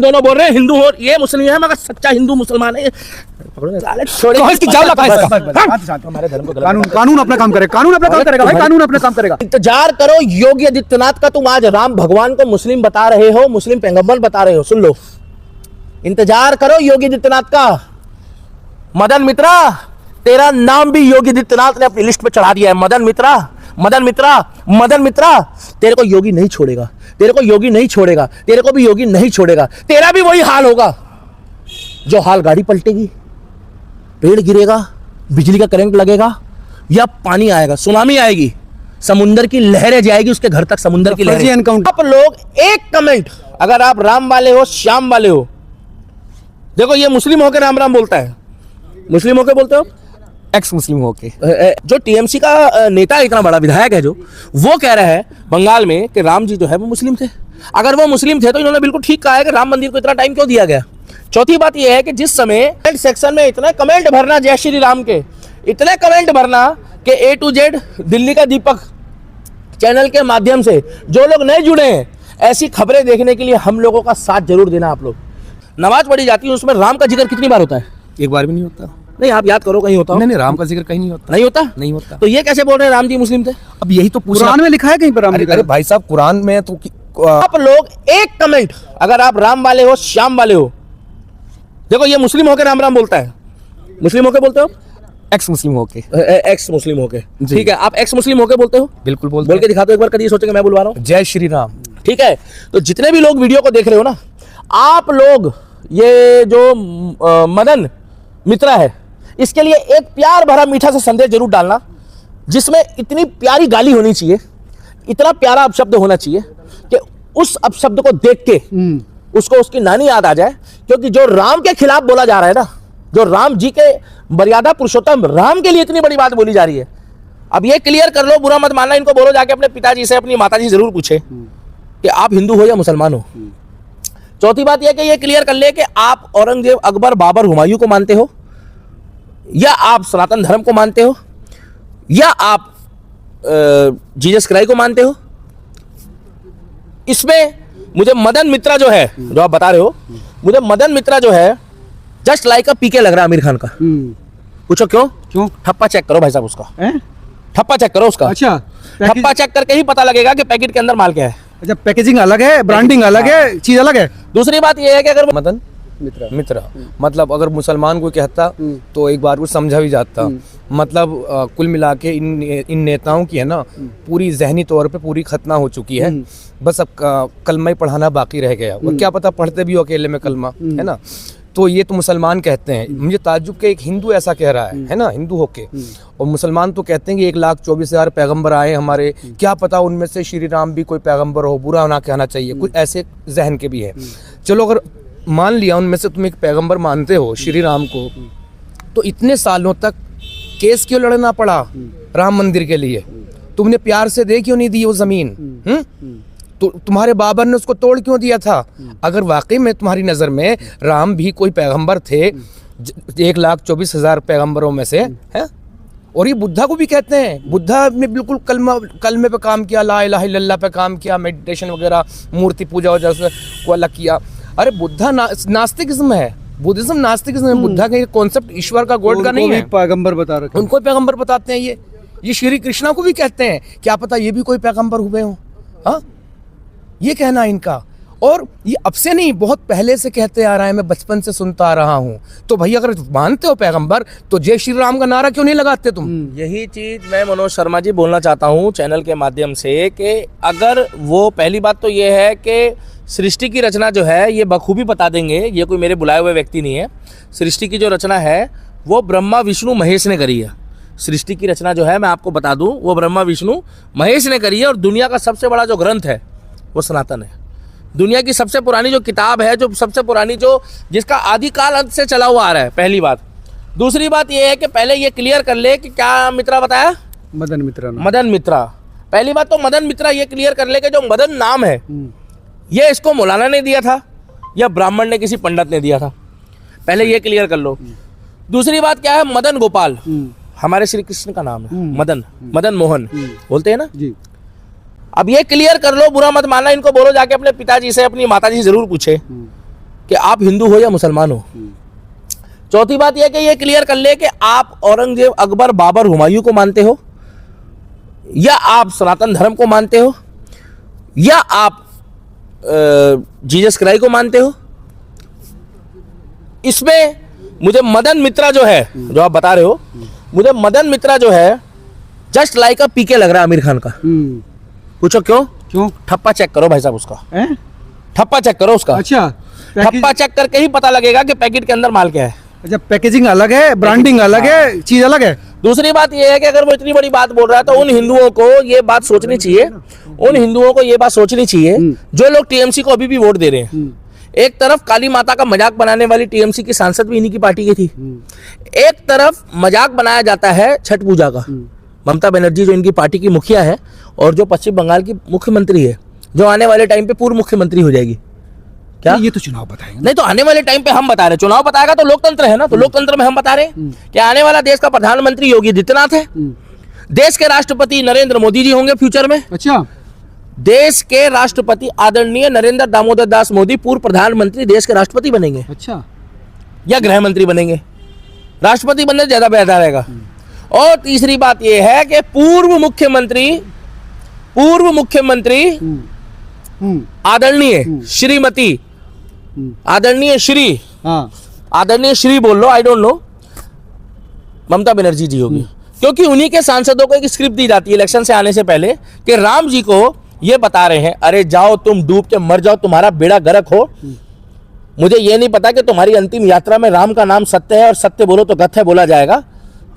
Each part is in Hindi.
दोनों बोल रहे हैं हिंदू हो, ये मुस्लिम है मगर सच्चा हिंदू मुसलमान है। हमारे धर्म को कानून अपना काम करे, कानून अपना काम करेगा भाई, कानून अपना काम करेगा। इंतजार करो योगी आदित्यनाथ का। तुम आज राम भगवान को मुस्लिम बता रहे हो, मुस्लिम पैगंबर बता रहे हो, सुन लो, इंतजार करो योगी आदित्यनाथ का। मदन मित्रा, तेरा नाम भी योगी आदित्यनाथ ने अपनी लिस्ट पे चढ़ा दिया है। मदन मित्रा, मदन मित्रा, मदन मित्रा, तेरे को योगी नहीं छोड़ेगा, तेरे को योगी नहीं छोड़ेगा, तेरे को भी योगी नहीं छोड़ेगा। तेरा भी वही हाल होगा जो हाल, गाड़ी पलटेगी, पेड़ गिरेगा, बिजली का करंट लगेगा, या पानी आएगा, सुनामी आएगी, समुंदर की लहरें जाएगी उसके घर तक, समुंदर की लहरें। आप लोग एक कमेंट, अगर आप राम वाले हो, श्याम वाले हो, देखो ये मुस्लिम होकर राम राम बोलता है, मुस्लिम होकर बोलते हो, एक्स मुस्लिम होके। जो टीएमसी का नेता, इतना बड़ा विधायक है जो, वो कह रहा है बंगाल में कि राम जी जो है वो मुस्लिम थे। अगर वो मुस्लिम थे तो इन्होंने बिल्कुल ठीक कहा है कि राम मंदिर को इतना टाइम क्यों दिया गया। चौथी बात यह है कि जिस समय सेक्शन में इतने कमेंट भरना जय श्री राम के, इतने कमेंट भरना कि A to Z दिल्ली का दीपक चैनल के माध्यम से जो लोग नए जुड़े हैं, ऐसी खबरें देखने के लिए हम लोगों का साथ जरूर देना। आप लोग नमाज पढ़ी जाती है, उसमें राम का जिक्र कितनी बार होता है? एक बार भी नहीं होता। नहीं, आप याद करो कहीं होता हो? नहीं, राम का जिक्र कहीं नहीं होता। नहीं होता? नहीं होता। तो ये कैसे बोल रहे हैं राम जी मुस्लिम थे? अब यही तो कुरान में लिखा है कहीं पर राम जी? अरे भाई साहब, कुरान में तो आप लोग एक कमेंट, अगर आप राम वाले हो, श्याम वाले हो, देखो ये मुस्लिम होकर राम राम बोलता है, मुस्लिम होकर बोलते हो, एक्स मुस्लिम होके। एक्स मुस्लिम होके, ठीक है, आप एक्स मुस्लिम होके बोलते हो? बिल्कुल बोल के दिखा दो एक बार, कभी सोचेंगे मैं बुलवा रहा हूँ। जय श्री राम। ठीक है, तो जितने भी लोग वीडियो को देख रहे हो ना, आप लोग ये जो मदन मित्रा है, इसके लिए एक प्यार भरा मीठा सा संदेश जरूर डालना, जिसमें इतनी प्यारी गाली होनी चाहिए, इतना प्यारा अपशब्द होना चाहिए कि उस अपशब्द को देख के उसको उसकी नानी याद आ जाए। क्योंकि जो राम के खिलाफ बोला जा रहा है ना, जो राम जी के मर्यादा पुरुषोत्तम राम के लिए इतनी बड़ी बात बोली जा रही है, अब ये क्लियर कर लो, बुरा मत मानना, इनको बोलो जाके अपने पिताजी से, अपनी माताजी जरूर पूछे कि आप हिंदू हो या मुसलमान हो। चौथी बात यह कि ये क्लियर कर ले कि आप औरंगजेब, अकबर, बाबर, हुमायूं को मानते हो, या आप सनातन धर्म को मानते हो, या आप जीसस क्राइस्ट को मानते हो। इसमें मुझे मदन मित्रा जो है, जो आप बता रहे हो, मुझे मदन मित्रा जो है जस्ट लाइक पीके लग रहा है आमिर खान का। पूछो क्यों? क्यों? ठप्पा चेक करो भाई साहब उसका, ठप्पा चेक करो उसका। अच्छा, ठप्पा चेक करके ही पता लगेगा कि पैकेट के अंदर माल क्या है। अच्छा, पैकेजिंग अलग है, ब्रांडिंग अलग है, चीज अलग है। दूसरी बात यह है कि अगर मदन मित्रा मतलब अगर मुसलमान को कहता तो एक बार को समझा भी जाता। मतलब कुल मिला के इन नेताओं की है ना, पूरी जहनी तौर पे पूरी खतना हो चुकी है। बस अब कलमा ही पढ़ाना बाकी रह गया, और क्या पता पढ़ते भी हो अकेले में कलमा, है ना। तो ये तो मुसलमान कहते हैं, मुझे ताज्जुब के एक हिंदू ऐसा कह रहा है ना, हिंदू होके, और मुसलमान तो कहते हैं कि 1,24,000 पैगंबर आए हमारे, क्या पता उनमें से श्री राम भी कोई पैगंबर हो, बुरा ना कहना चाहिए, कुछ ऐसे जहन के भी है। चलो, अगर मान लिया उनमें से तुम एक पैगंबर मानते हो श्री राम को, तो इतने सालों तक केस क्यों लड़ना पड़ा राम मंदिर के लिए? तुमने प्यार से दे क्यों नहीं दी वो जमीन? तो तुम्हारे बाबर ने उसको तोड़ क्यों दिया था? अगर वाकई में तुम्हारी नजर में राम भी कोई पैगंबर थे 1,24,000 पैगंबरों में से, है, और ये बुद्धा को भी कहते हैं, बुद्धा ने बिल्कुल कलमे पे काम किया, ला इलाहा इल्लल्लाह पे काम किया, मेडिटेशन वगैरह, मूर्ति पूजा वगैरह को अलग किया। अरे बुद्धा नास्तिकिज्म है, बुद्धिज्म नास्तिकिज्म है। बुद्धा का कॉन्सेप्ट ईश्वर का, गॉड का नहीं है। पैगंबर बता रहे, उनको पैगंबर बताते हैं। ये श्री कृष्णा को भी कहते हैं, क्या पता ये भी कोई पैगंबर हुए हो। हाँ, ये कहना इनका, और ये अब से नहीं, बहुत पहले से कहते आ रहा है, मैं बचपन से सुनता आ रहा हूँ। तो भाई अगर मानते हो पैगंबर, तो जय श्री राम का नारा क्यों नहीं लगाते तुम? यही चीज मैं मनोज शर्मा जी बोलना चाहता हूँ चैनल के माध्यम से, कि अगर वो, पहली बात तो ये है कि सृष्टि की रचना जो है ये बखूबी बता देंगे, ये कोई मेरे बुलाए हुए व्यक्ति नहीं है। सृष्टि की जो रचना है वो ब्रह्मा विष्णु महेश ने करी है। सृष्टि की रचना जो है, मैं आपको बता दूं, वो ब्रह्मा विष्णु महेश ने करी है। और दुनिया का सबसे बड़ा जो ग्रंथ है वो सनातन है। दुनिया की सबसे पुरानी जो किताब है, जो सबसे पुरानी, जो जिसका आदिकाल अंत से चला हुआ आ रहा है, पहली बात। दूसरी बात ये है कि पहले ये क्लियर कर ले कि क्या मित्रा बताया, मदन मित्रा। मदन मित्रा, पहली बात तो मदन मित्रा ये क्लियर कर ले कि जो मदन नाम है ये इसको मौलाना ने दिया था या ब्राह्मण ने, किसी पंडित ने दिया था, पहले ये क्लियर कर लो। दूसरी बात क्या है, मदन गोपाल हमारे श्री कृष्ण का नाम है, मदन, मदन मोहन बोलते हैं ना जी। अब ये क्लियर कर लो, बुरा मत मानना, इनको बोलो जाके अपने पिताजी से, अपनी माताजी से जरूर पूछे कि आप हिंदू हो या मुसलमान हो। चौथी बात यह कि ये क्लियर कर ले कि आप औरंगजेब, अकबर, बाबर, हुमायूं को मानते हो, या आप सनातन धर्म को मानते हो, या आप जीसस क्राइस्ट को मानते हो। इसमें मुझे मदन मित्रा जो है, जो आप बता रहे हो, मुझे मदन मित्रा जो है जस्ट लाइक अ पीके लग रहा है आमिर खान का। पूछो क्यों? क्यों? ठप्पा चेक करो भाई साहब उसका, ठप्पा चेक करो उसका। अच्छा, ठप्पा चेक करके ही पता लगेगा कि पैकेट के अंदर माल क्या है। अच्छा, पैकेजिंग अलग है, ब्रांडिंग अलग है, चीज अलग है। दूसरी बात यह है कि अगर वो इतनी बड़ी बात बोल रहा है तो उन हिंदुओं को ये बात सोचनी चाहिए, उन हिंदुओं को ये बात सोचनी चाहिए जो लोग टीएमसी को अभी भी वोट दे रहे हैं। एक तरफ काली माता का मजाक बनाने वाली टीएमसी की सांसद भी इन्हीं की पार्टी की थी, एक तरफ मजाक बनाया जाता है छठ पूजा का। ममता बनर्जी जो इनकी पार्टी की मुखिया है और जो पश्चिम बंगाल की मुख्यमंत्री है, जो आने वाले टाइम पे पूर्व मुख्यमंत्री हो जाएगी। क्या ये तो चुनाव बताएंगे? नहीं तो आने वाले टाइम पे हम बता रहे हैं, चुनाव बताएगा तो लोकतंत्र है ना, तो लोकतंत्र में हम बता रहे हैं कि आने वाला देश का प्रधानमंत्री योगी आदित्यनाथ है, देश के राष्ट्रपति नरेंद्र मोदी जी होंगे फ्यूचर में। अच्छा, देश के राष्ट्रपति आदरणीय नरेंद्र दामोदर दास मोदी पूर्व प्रधानमंत्री देश के राष्ट्रपति बनेंगे। अच्छा, या गृह मंत्री बनेंगे। राष्ट्रपति बनने ज्यादा बेहतर रहेगा। और तीसरी बात यह है कि पूर्व मुख्यमंत्री आदरणीय श्रीमती, आदरणीय श्री, हाँ, आदरणीय श्री बोल लो, I don't know, Mamata Banerjee जी होगी। क्योंकि उन्हीं के सांसदों को एक स्क्रिप्ट दी जाती है इलेक्शन से आने से पहले कि राम जी को ये बता रहे हैं, अरे जाओ तुम डूब के मर जाओ, तुम्हारा बेड़ा गर्क हो। मुझे ये नहीं पता कि तुम्हारी अंतिम यात्रा में राम का नाम सत्य है और सत्य बोलो तो गथ है बोला जाएगा।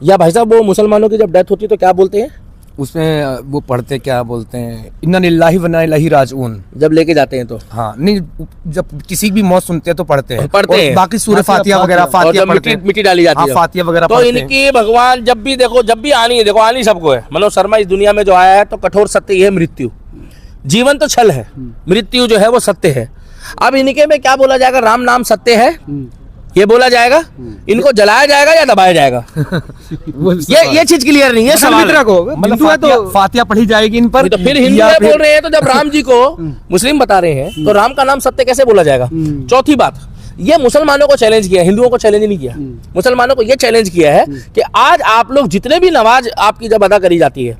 या भाई साहब वो मुसलमानों की जब डेथ होती है तो क्या बोलते हैं उसमें? वो पढ़ते क्या बोलते हैं, इन्ना लिल्लाहि व इन्ना इलैहि राजिऊन, जब लेके जाते हैं तो? हाँ, नहीं, जब किसी की मौत सुनते हैं तो पढ़ते हैं, पढ़ते हैं। बाकी सूरह फातिहा वगैरह, फातिहा पढ़ते हैं, मिट्टी डाली जाती है, फातिहा वगैरह तो पढ़ते हैं। इनकी भगवान जब भी देखो, जब भी आनी है, देखो आनी सबको है। मनोज शर्मा इस दुनिया में जो आया है तो कठोर सत्य ये है, मृत्यु। जीवन तो छल है, मृत्यु जो है वो सत्य है। अब इनके में क्या बोला जाएगा? राम नाम सत्य है ये बोला जाएगा, इनको जलाया जाएगा या दबाया जाएगा? ये चीज क्लियर नहीं है। सवाल को मतलब फातिहा पढ़ी जाएगी इन पर, तो फिर हिंदू बोल रहे हैं, तो जब राम जी को मुस्लिम बता रहे हैं तो राम का नाम सत्य कैसे बोला जाएगा? चौथी बात, ये मुसलमानों को चैलेंज किया, हिंदुओं को चैलेंज नहीं किया। मुसलमानों को ये चैलेंज किया है कि आज आप लोग जितने भी नमाज आपकी जब अदा करी जाती है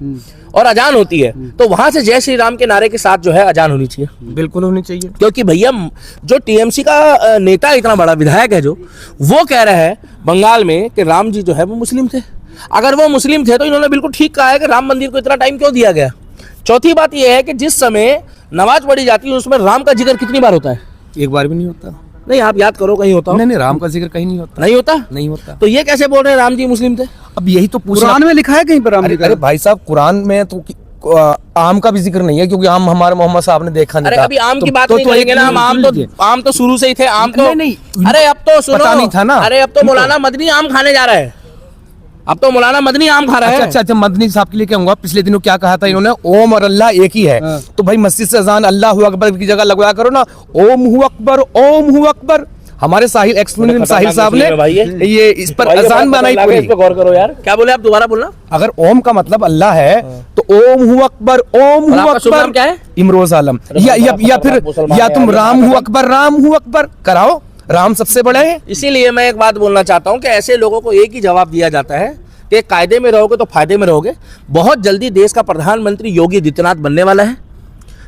और अजान होती है तो वहां से जय श्री राम के नारे के साथ जो है अजान होनी चाहिए। बिल्कुल होनी चाहिए। क्योंकि भैया जो टीएमसी का नेता, इतना बड़ा विधायक है, जो वो कह रहा है बंगाल में कि राम जी जो है वो मुस्लिम थे। अगर वो मुस्लिम थे तो इन्होंने बिल्कुल ठीक कहा है कि राम मंदिर को इतना टाइम क्यों दिया गया। चौथी बात यह है कि जिस समय नमाज पढ़ी जाती है उसमें राम का जिक्र कितनी बार होता है? एक बार भी नहीं होता। नहीं, आप याद करो कहीं होता हो? नहीं, राम का जिक्र कहीं नहीं होता। नहीं होता? नहीं होता। तो ये कैसे बोल रहे हैं राम जी मुस्लिम थे? अब यही तो कुरान में लिखा है कहीं पर राम जी का? अरे भाई साहब, कुरान में तो आम का भी जिक्र नहीं है, क्योंकि आम हमारे मोहम्मद साहब ने देखा नहीं। अरे अभी आम की बात नहीं करेंगे ना, हम आम तो शुरू से ही थे। आम तो नहीं, अरे अब तो सुनो, पता नहीं था ना। अरे अब तो मौलाना मदनी आम खाने जा रहा है, अब तो मौलाना मदनी आम खा रहा है। अच्छा, मदनी साहब के लिए क्या होगा? पिछले दिनों क्या कहा था इन्होंने? ओम और अल्लाह एक ही है। तो भाई मस्जिद से अजान अल्लाहु अकबर की जगह लगवाया करो ना, ओम हु अकबर, ओम हु अकबर। हमारे साहिल साहिल साहब ने ये इस पर अजान बनाई पूरी। इस पे गौर करो यार। क्या बोले आप? दोबारा बोलना। अगर ओम का मतलब अल्लाह है तो ओम हु अकबर, ओम हु अकबर क्या है? इमरोज आलम। या फिर या तुम राम हु अकबर, राम हु अकबर कराओ, राम सबसे बड़ा है। इसीलिए मैं एक बात बोलना चाहता हूँ कि ऐसे लोगों को एक ही जवाब दिया जाता है कि कायदे में रहोगे तो फायदे में रहोगे। बहुत जल्दी देश का प्रधानमंत्री योगी आदित्यनाथ बनने वाला है।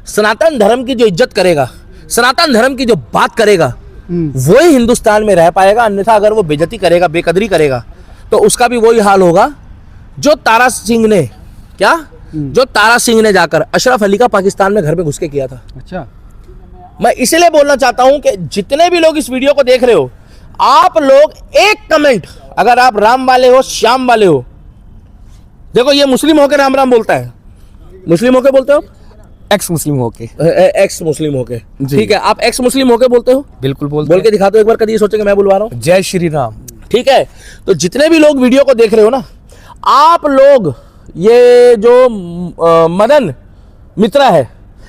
सनातन धर्म की जो इज्जत करेगा, सनातन धर्म की जो बात करेगा, वो ही हिंदुस्तान में रह पाएगा। अन्यथा अगर वो बेइज्जती करेगा, बेकदरी करेगा, तो उसका भी वही हाल होगा जो तारा सिंह ने जाकर अशरफ अली का पाकिस्तान में घर पे घुस के किया था। अच्छा, मैं इसलिए बोलना चाहता हूं कि जितने भी लोग इस वीडियो को देख रहे हो, आप लोग एक कमेंट, अगर आप राम वाले हो, श्याम वाले हो, देखो ये मुस्लिम होकर राम राम बोलता है, मुस्लिम होकर बोलते हो, एक्स मुस्लिम होके, एक्स मुस्लिम होके, ठीक है, आप एक्स मुस्लिम होके बोलते हो? बिल्कुल बोल के दिखा दो एक बार, कभी ये सोचेंगे मैं बुलवा रहा हूँ। जय श्री राम। ठीक है, तो जितने भी लोग वीडियो को देख रहे हो ना, आप लोग ये जो मदन मित्रा है,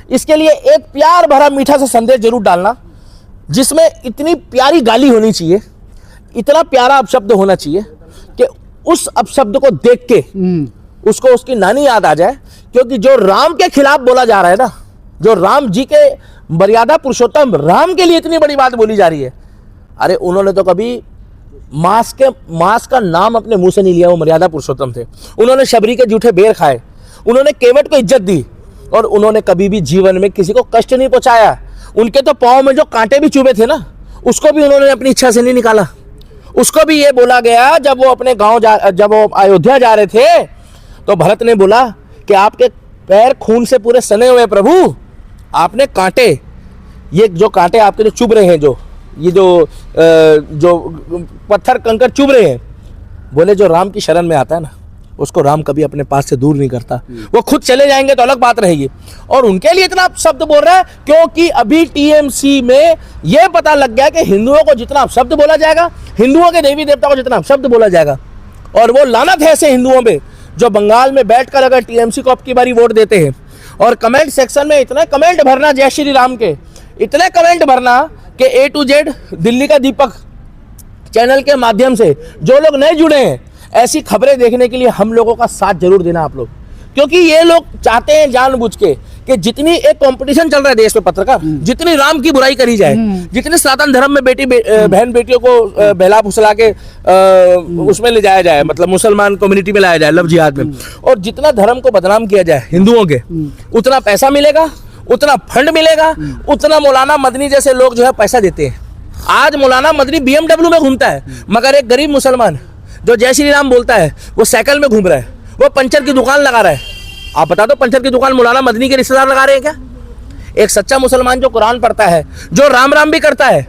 इसके लिए एक प्यार भरा मीठा सा संदेश जरूर डालना, जिसमें इतनी प्यारी गाली होनी चाहिए, इतना प्यारा अपशब्द होना चाहिए कि उस अपशब्द को देख के उसको उसकी नानी याद आ जाए। क्योंकि जो राम के खिलाफ बोला जा रहा है ना, जो राम जी के मर्यादा पुरुषोत्तम राम के लिए इतनी बड़ी बात बोली जा रही है, अरे उन्होंने तो कभी मांस का नाम अपने मुंह से नहीं लिया, वो मर्यादा पुरुषोत्तम थे। उन्होंने शबरी के जूठे बेर खाए, उन्होंने केवट को इज्जत दी, और उन्होंने कभी भी जीवन में किसी को कष्ट नहीं पहुंचाया। उनके तो पाँव में जो कांटे भी चुभे थे ना, उसको भी उन्होंने अपनी इच्छा से नहीं निकाला। उसको भी ये बोला गया, जब वो अपने गांव जब वो अयोध्या जा रहे थे, तो भरत ने बोला कि आपके पैर खून से पूरे सने हुए प्रभु, आपने कांटे, ये जो कांटे आपके जो चुभ रहे हैं, जो पत्थर कंकर चुभ रहे हैं, बोले जो राम की शरण में आता है ना, उसको राम कभी अपने पास से दूर नहीं करता। वो खुद चले जाएंगे तो अलग बात रहेगी। और उनके लिए इतना शब्द बोल रहा है क्योंकि अभी टीएमसी में ये पता लग गया कि हिंदुओं को जितना शब्द बोला जाएगा, हिंदुओं के देवी देवता को जितना शब्द बोला जाएगा, और वो लानत है ऐसे हिंदुओं पे जो बंगाल में बैठकर अगर टीएमसी को अब की बारी वोट देते हैं, और कमेंट सेक्शन में इतने कमेंट भरना जय श्री राम के, इतने कमेंट भरना कि A to Z दिल्ली का दीपक चैनल के माध्यम से जो लोग नए जुड़े हैं, ऐसी खबरें देखने के लिए हम लोगों का साथ जरूर देना आप लोग, क्योंकि ये लोग चाहते हैं जानबूझ के कि जितनी एक कंपटीशन चल रहा है देश में पत्रकार, जितनी राम की बुराई करी जाए, जितनी सनातन धर्म में बहन बेटियों को बहला फुसला के उसमें ले जाया जाए, मतलब मुसलमान कम्युनिटी में लाया जाए लव जिहाद में, और जितना धर्म को बदनाम किया जाए हिंदुओं के, उतना पैसा मिलेगा, उतना फंड मिलेगा, उतना मौलाना मदनी जैसे लोग जो है पैसा देते हैं। आज मौलाना मदनी BMW में घूमता है, मगर एक गरीब मुसलमान जो जय श्री राम बोलता है वो साइकिल में घूम रहा है, वो पंचर की दुकान लगा रहा है। आप बता दो, पंचर की दुकान मौलाना मदनी के रिश्तेदार लगा रहे हैं क्या? एक सच्चा मुसलमान जो कुरान पढ़ता है, जो राम राम भी करता है,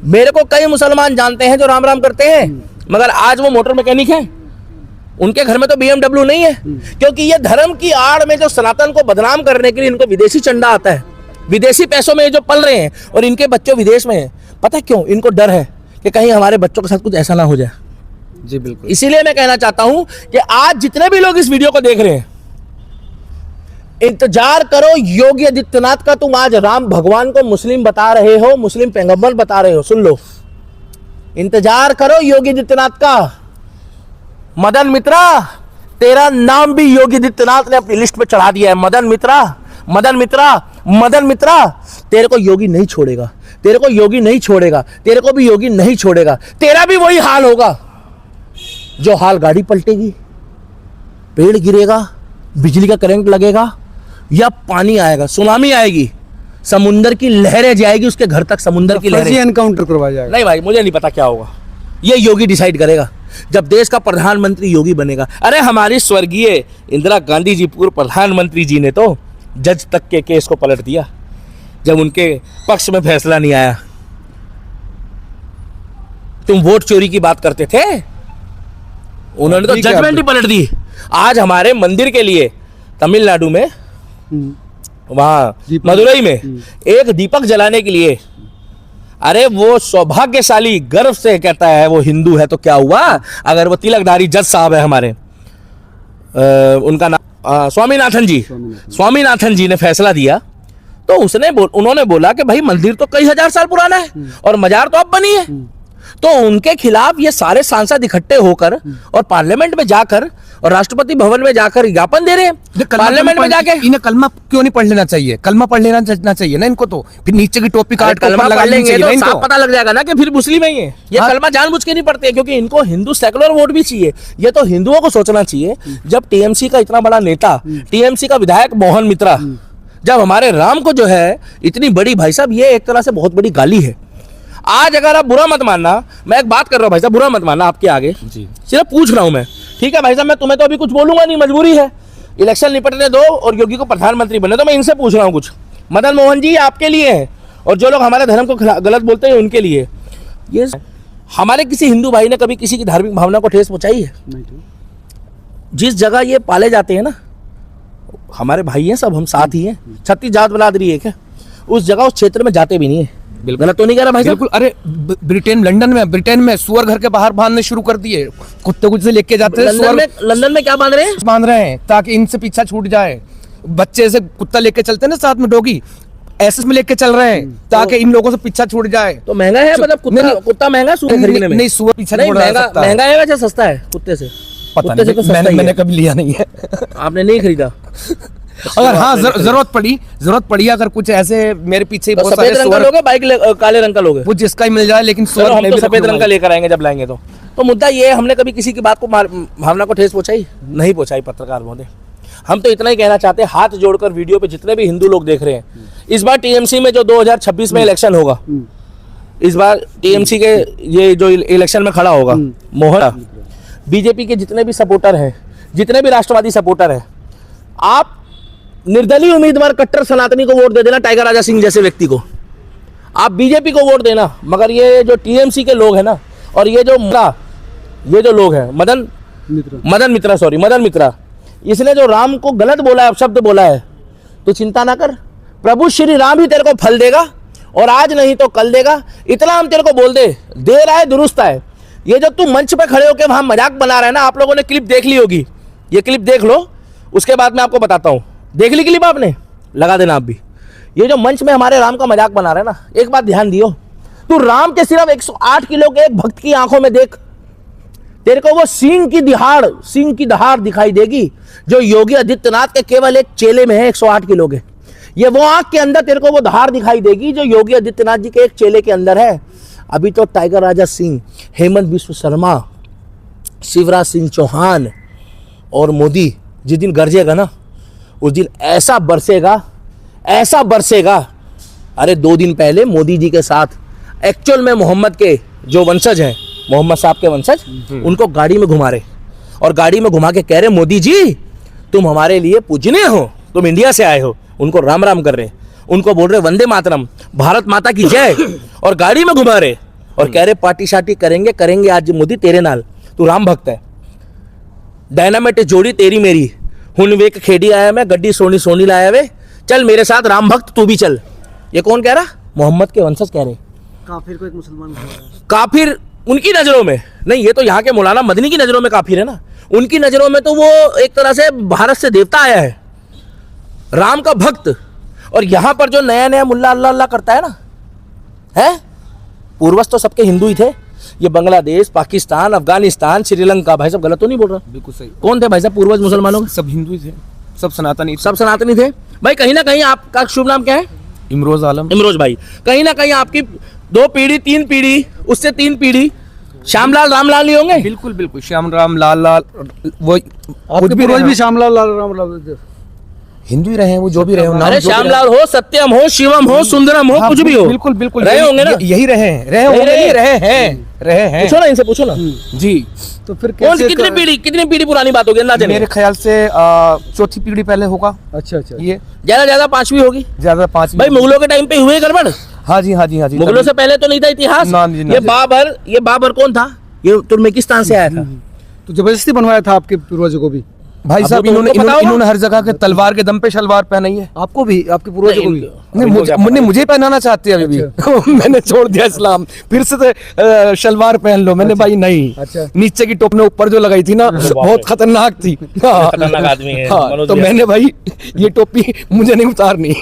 मेरे को कई मुसलमान जानते हैं जो राम राम करते हैं, मगर आज वो मोटर मैकेनिक है, उनके घर में तो BMW नहीं है, क्योंकि ये धर्म की आड़ में जो सनातन को बदनाम करने के लिए इनको विदेशी चंदा आता है, विदेशी पैसों में जो पल रहे हैं, और इनके बच्चे विदेश में हैं। पता है क्यों? इनको डर है कि कहीं हमारे बच्चों के साथ कुछ ऐसा ना हो जाए। जी बिल्कुल। इसीलिए मैं कहना चाहता हूं कि आज जितने भी लोग इस वीडियो को देख रहे हैं, इंतजार करो योगी आदित्यनाथ का। तुम आज राम भगवान को मुस्लिम बता रहे हो, मुस्लिम पैगंबर बता रहे हो, सुन लो, इंतजार करो योगी आदित्यनाथ का। मदन मित्रा, तेरा नाम भी योगी आदित्यनाथ ने अपनी लिस्ट में चढ़ा दिया है। मदन मित्रा, मदन मित्रा, मदन मित्रा, तेरे को योगी नहीं छोड़ेगा, तेरे को योगी नहीं छोड़ेगा, तेरे को भी योगी नहीं छोड़ेगा। तेरा भी वही हाल होगा जो हाल, गाड़ी पलटेगी, पेड़ गिरेगा, बिजली का करंट लगेगा, या पानी आएगा, सुनामी आएगी, समुंदर की लहरें जाएगी उसके घर तक, समुंदर की लहरें, एनकाउंटर करवाया जाएगा। नहीं भाई, मुझे नहीं पता क्या होगा, ये योगी डिसाइड करेगा जब देश का प्रधानमंत्री योगी बनेगा। अरे हमारी स्वर्गीय इंदिरा गांधी जी, पूर्व प्रधानमंत्री जी ने तो जज तक के केस को पलट दिया जब उनके पक्ष में फैसला नहीं आया। तुम वोट चोरी की बात करते थे, उन्होंने तो जजमेंट ही पलट दी। आज हमारे मंदिर के लिए तमिलनाडु में, वहां मदुरई में एक दीपक जलाने के लिए, अरे वो सौभाग्यशाली गर्व से कहता है वो हिंदू है, तो क्या हुआ अगर वो तिलकधारी जज साहब है हमारे, उनका नाम स्वामीनाथन जी ने फैसला दिया, तो उन्होंने बोला कि भाई मंदिर तो कई हजार साल पुराना है और मजार तो अब बनी है, तो उनके खिलाफ ये सारे सांसद इकट्ठे होकर और पार्लियामेंट में जाकर और राष्ट्रपति भवन में जाकर ज्ञापन दे रहे हैं। पार्लियामेंट में जाके इन्हें कलमा क्यों नहीं पढ़ लेना चाहिए? कलमा पढ़ लेना चाहिए ना इनको, तो फिर नीचे की टोपी काट कलमा पढ़ लेंगे तो साफ पता लग जाएगा ना कि फिर मुस्लिम है ये कलमा जानबूझ के नहीं पढ़ते, क्योंकि इनको हिंदू सेकुलर वोट भी चाहिए। ये तो हिंदुओं को सोचना चाहिए। जब टीएमसी का इतना बड़ा नेता, टीएमसी का विधायक मोहन मित्रा, जब हमारे राम को जो है इतनी बड़ी, भाई साहब ये एक तरह से बहुत बड़ी गाली है। आज अगर आप बुरा मत मानना, मैं एक बात कर रहा हूँ भाई साहब, बुरा मत मानना आपके आगे जी, सिर्फ पूछ रहा हूँ मैं, ठीक है भाई साहब? मैं तुम्हें तो अभी कुछ बोलूंगा नहीं, मजबूरी है, इलेक्शन निपटने दो और योगी को प्रधानमंत्री बनने दो। मैं इनसे पूछ रहा हूँ कुछ, मदन मोहन जी आपके लिए है, और जो लोग हमारे धर्म को गलत बोलते हैं उनके लिए। ये हमारे किसी हिंदू भाई ने कभी किसी की धार्मिक भावना को ठेस पहुंचाई है? जिस जगह ये पाले जाते हैं ना, हमारे भाई हैं सब, हम साथ ही हैं, 36 जात बरादरी है क्या, उस जगह उस क्षेत्र में जाते भी नहीं है। गलत तो नहीं कह रहा भाई? बिल्कुल। अरे ब्रिटेन में सुअर घर के बाहर बांधने शुरू कर दिए, कुत्ते कुछ से लेके जाते हैं। लंदन में क्या बांध रहे हैं? बांध रहे हैं ताकि इनसे पीछा छूट जाए। बच्चे से कुत्ता लेके चलते हैं ना साथ में, डॉगी ऐसे में लेके चल रहे हैं ताकि इन लोगों से पीछा छूट जाए। तो महंगा है, मतलब कुत्ता महंगा सुअर खरीदने में? नहीं, सुअर पीछा महंगा है वैसे सस्ता है कुत्ते से? पता नहीं, मैंने कभी लिया नहीं है। आपने नहीं खरीदा? अगर हाँ जरूरत पड़ी अगर कुछ ऐसे मेरे पीछे तो बहुत सफेद सारे रंग का स्वर- लोग है, बाइक काले रंग का लोग है। वो जिसका ही मिल जाए, लेकिन चलो स्वर हम मैं तो भी सफेद रखूंगा रंग का भाई। लेकर आएंगे जब लाएंगे तो मुद्दा ये है, हमने कभी किसी की बात को भावना को ठेस पहुंचाई नहीं पहुंचाई पत्रकार महोदय। हम तो इतना ही कहना चाहते हैं, हाथ जोड़कर वीडियो पे जितने भी हिंदू लोग देख रहे हैं, इस बार टीएमसी में जो 2026 में इलेक्शन होगा, इस बार टीएमसी के ये जो इलेक्शन में खड़ा होगा मोहन, बीजेपी के जितने भी सपोर्टर हैं, जितने भी राष्ट्रवादी सपोर्टर हैं, आप निर्दलीय उम्मीदवार कट्टर सनातनी को वोट दे देना, टाइगर राजा सिंह जैसे व्यक्ति को। आप बीजेपी को वोट देना, मगर ये जो टीएमसी के लोग हैं ना, और ये जो लोग हैं मदन मित्रा, इसने जो राम को गलत बोला है, शब्द बोला है, तो चिंता ना कर, प्रभु श्री राम ही तेरे को फल देगा, और आज नहीं तो कल देगा। इतना हम तेरे को बोल दे रहा है, दुरुस्त है। ये जो तू मंच पे खड़े होकर वहां मजाक बना रहा है ना, आप लोगों ने क्लिप देख ली होगी, ये क्लिप देख लो, उसके बाद मैं आपको बताता हूं। देख ली क्लिप आपने? लगा देना आप भी। ये जो मंच में हमारे राम का मजाक बना रहे हैं ना, एक बात ध्यान दियो, तू राम के सिर्फ 108 किलो के एक भक्त की आंखों में देख, तेरे को वो सिंह की दहाड़ दिखाई देगी जो योगी आदित्यनाथ के केवल एक चेले में है, 108 किलो के। ये वो आंख के अंदर तेरे को वो दहाड़ दिखाई देगी जो योगी आदित्यनाथ जी के एक चेले के अंदर है। अभी तो टाइगर राजा सिंह, हेमंत बिश्व शर्मा, शिवराज सिंह चौहान और मोदी जिस दिन गरजेगा ना, उस दिन ऐसा बरसेगा। अरे 2 दिन पहले मोदी जी के साथ एक्चुअल में मोहम्मद के जो वंशज हैं, मोहम्मद साहब के वंशज, उनको गाड़ी में घुमा रहे, और गाड़ी में घुमा के कह रहे, मोदी जी तुम हमारे लिए पूजनीय हो, तुम इंडिया से आए हो। उनको राम राम कर रहे, उनको बोल रहे वंदे मातरम, भारत माता की जय, और गाड़ी में घुमा रहे और कह रहे पार्टी शार्टी करेंगे आज मोदी तेरे नाल, तू राम भक्त है। डायनामाइट जोड़ी तेरी मेरी, हुन वेक खेड़ी आया मैं, गड्डी सोनी लाया वे, चल मेरे साथ राम भक्त तू भी चल। ये कौन कह रहा? मोहम्मद के वंशज कह रहे। काफिर को एक मुसलमान काफिर उनकी नजरों में नहीं, ये तो यहाँ के मौलाना मदनी की नजरों में काफिर है ना। उनकी नजरों में तो वो एक तरह से भारत से देवता आया है, राम का भक्त। और यहाँ पर जो नया मुल्ला अल्लाह अल्लाह करता है ना, है, पूर्वज तो सबके हिंदू ही थे। ये बांग्लादेश, पाकिस्तान, अफगानिस्तान, श्रीलंका, भाई साहब गलत तो नहीं बोल रहा? बिल्कुल सही। कौन थे भाई साहब पूर्वज मुसलमानों के? सब हिंदू ही थे, सब सनातनी थे भाई। कहीं ना कहीं आपका शुभ नाम क्या है? इमरोज आलम। इमरोज भाई, कहीं ना कहीं आपकी 2 पीढ़ी 3 पीढ़ी उससे 3 पीढ़ी श्यामलाल रामलाल नहीं होंगे? बिल्कुल श्याम राम लाल वो आपके पूर्वज भी श्यामलाल रामलाल हिंदू ही रहे हैं, वो जो भी रहे हो, नाम अरे जो भी श्यामलाल हो, सत्यम हो, शिवम हो, सुंदरम हो, हाँ, कुछ भी हो, बिल्कुल रहे होंगे ना? यही रहे हैं। पूछो ना, इनसे पूछो ना जी। तो फिर कौन सी कितनी पीढ़ी पुरानी बात होगी अंदाजा? मेरे ख्याल से 4थी पीढ़ी पहले होगा। अच्छा ये ज्यादा 5वीं होगी, ज्यादा 5 भाई। मुगलों के टाइम पे हुए गड़बड़? हाँ जी। मुगलों से पहले तो नहीं था इतिहास। ये बाबर कौन था? ये तुर्कमेनिस्तान से आया था। तो जबरदस्ती बनवाया था आपके पूर्वजों को भी? भाई साहब इन्होंने हर जगह के तलवार के दम पे शलवार पहनाई है। आपको भी, आपके पूर्वजों को भी? मुझे पहनाना चाहते हैं अभी भी। मैंने छोड़ दिया इस्लाम, फिर से शलवार पहन लो। मैंने भाई नहीं। अच्छा। नीचे की टोपी ऊपर जो लगाई थी ना, बहुत खतरनाक थी। खतरनाक आदमी है तो मैंने भाई ये टोपी मुझे नहीं उतारनी।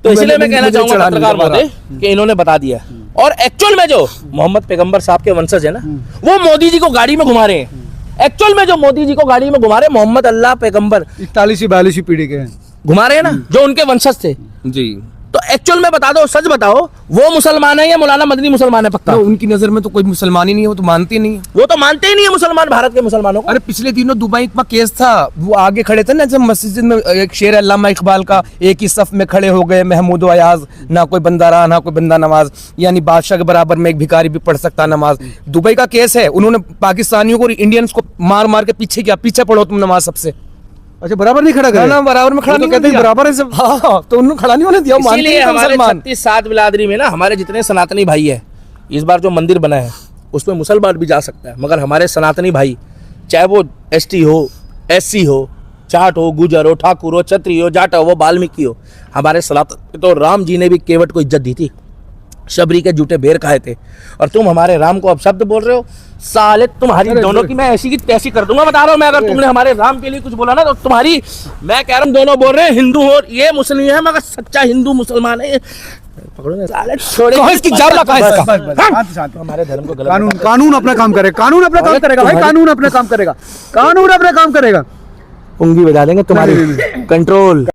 तो इसलिए मैं कहना चाहूंगा पत्रकार महोदय कि इन्होंने बता दिया। और एक्चुअल में जो मोहम्मद पैगंबर साहब के वंशज है ना, वो मोदी जी को गाड़ी में घुमा रहे हैं। एक्चुअल में जो मोदी जी को गाड़ी में घुमा रहे, मोहम्मद अल्लाह पैगंबर 41वीं 42वीं पीढ़ी के हैं, घुमा रहे हैं ना, जो उनके वंशज थे जी। तो एक्चुअल में बता दो, सच बताओ, वो मुसलमान है या मौलाना मदनी मुसलमान है? पक्का? उनकी नजर में तो कोई मुसलमान ही नहीं है, वो तो मानते ही नहीं है। वो तो मानते ही नहीं है मुसलमान, भारत के मुसलमानों को। अरे पिछले दिनों दुबई का केस था, वो आगे खड़े थे ना, जब मस्जिद में एक शेर अल्लामा इकबाल का, एक ही सफ में खड़े हो गए महमूद अयाज, ना कोई बंदा रहा ना कोई बंदा नमाज, यानी बादशाह के बराबर में एक भिखारी भी पढ़ सकता नमाज। दुबई का केस है, उन्होंने पाकिस्तानियों को, इंडियंस को मार के पीछे किया, पीछे पढ़ो तुम नमाज सबसे। अच्छा, बराबर नहीं खड़ा कर? ना बराबर में खड़ा नहीं कहते बराबर है सब। हाँ, तो उन्होंने खड़ा नहीं होने दिया। इसीलिए हमारे 36 बिरादरी में ना, हमारे जितने सनातनी भाई है, इस बार जो मंदिर बना है उसमें मुसलमान भी जा सकता है, मगर हमारे सनातनी भाई, चाहे वो ST हो, SC हो, जाट हो, गुजर हो, ठाकुर हो, छत्री हो, जाट हो, वाल्मीकि हो, हमारे सनातन तो राम जी ने भी केवट को इज्जत दी थी, शबरी के जूठे बेर खाए थे, और तुम हमारे राम को अब शब्द बोल रहे हो। साले तुम्हारी दोनों की मैं ऐसी की तैसी कर दूंगा, बता रहा हूं मैं। अगर तुमने हमारे राम के लिए कुछ बोला ना, तो तुम्हारी, मैं कह रहा हूं, दोनों बोल रहे हैं हिंदू हो, ये मुस्लिम है, मगर सच्चा हिंदू मुसलमान है। पकड़ो साले, छोड़े इसकी जान लगा इसका। हमारे धर्म को कानून अपना काम करे, कानून अपना काम करेगा भाई, कानून अपना काम करेगा, कानून अपना काम करेगा। उंगली बजा देंगे तुम्हारी। कंट्रोल।